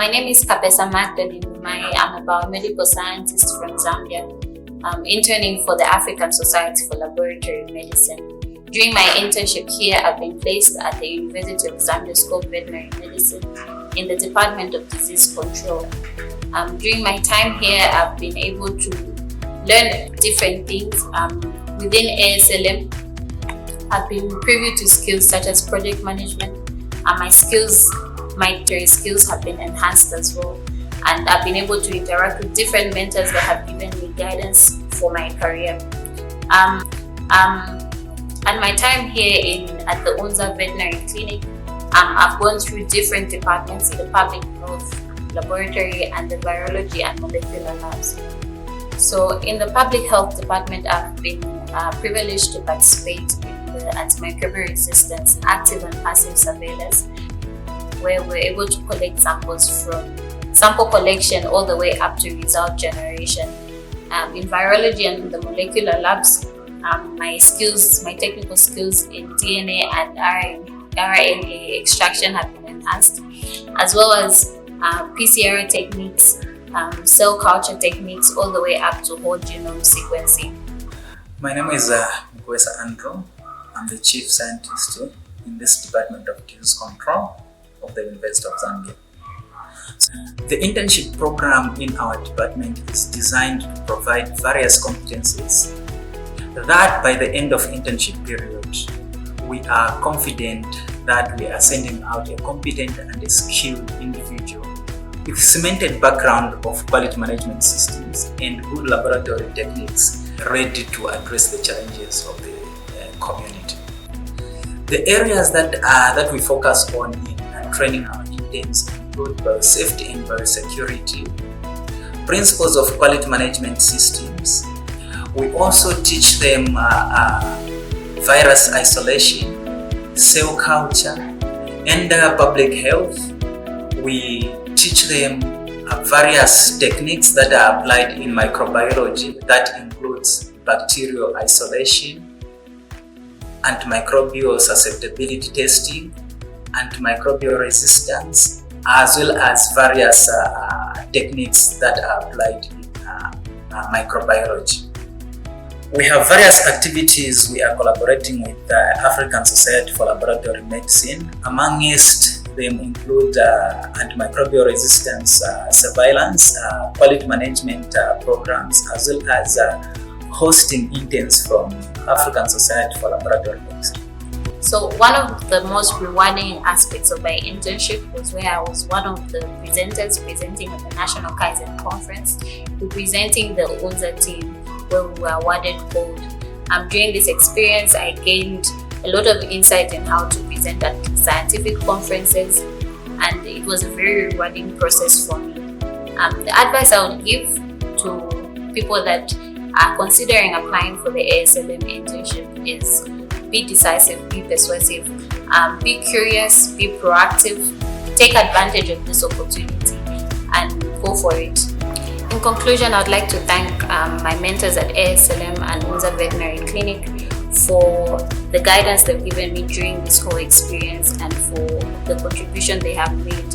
My name is Kapesa Magdalene Lumayi. I'm a biomedical scientist from Zambia. I'm interning for the African Society for Laboratory Medicine. During my internship here, I've been placed at the University of Zambia School of Veterinary Medicine in the Department of Disease Control. During my time here, I've been able to learn different things. Within ASLM, I've been privy to skills such as project management, and my theory skills have been enhanced as well. And I've been able to interact with different mentors that have given me guidance for my career. At my time here at the Unza Veterinary Clinic, I've gone through different departments in the public health, laboratory, and the virology and molecular labs. So in the public health department, I've been privileged to participate in the antimicrobial resistance active and passive surveillance, where we're able to collect samples from sample collection all the way up to result generation. In virology and the molecular labs, my technical skills in DNA and RNA extraction have been enhanced, as well as PCR techniques, cell culture techniques, all the way up to whole genome sequencing. My name is Kapesa Andrew. I'm the Chief Scientist in this Department of Disease Control of the University of Zambia. The internship program in our department is designed to provide various competencies that by the end of internship period, we are confident that we are sending out a competent and a skilled individual with cemented background of quality management systems and good laboratory techniques ready to address the challenges of the community. The areas that we focus on in training our interns include biosafety and biosecurity, principles of quality management systems. We also teach them virus isolation, cell culture, and public health. We teach them various techniques that are applied in microbiology that includes bacterial isolation, antimicrobial susceptibility testing, antimicrobial resistance, as well as various techniques that are applied in microbiology. We have various activities. We are collaborating with the African Society for Laboratory Medicine. Amongst them include antimicrobial resistance surveillance, quality management programs, as well as hosting interns from African Society for Laboratory Medicine. So one of the most rewarding aspects of my internship was where I was one of the presenters presenting at the National Kaizen Conference, representing the UNZA team, where we were awarded gold. During this experience, I gained a lot of insight in how to present at scientific conferences, and it was a very rewarding process for me. The advice I would give to people that are considering applying for the ASLM internship is be decisive, be persuasive, be curious, be proactive, take advantage of this opportunity and go for it. In conclusion, I'd like to thank my mentors at ASLM and Unza Veterinary Clinic for the guidance they've given me during this whole experience and for the contribution they have made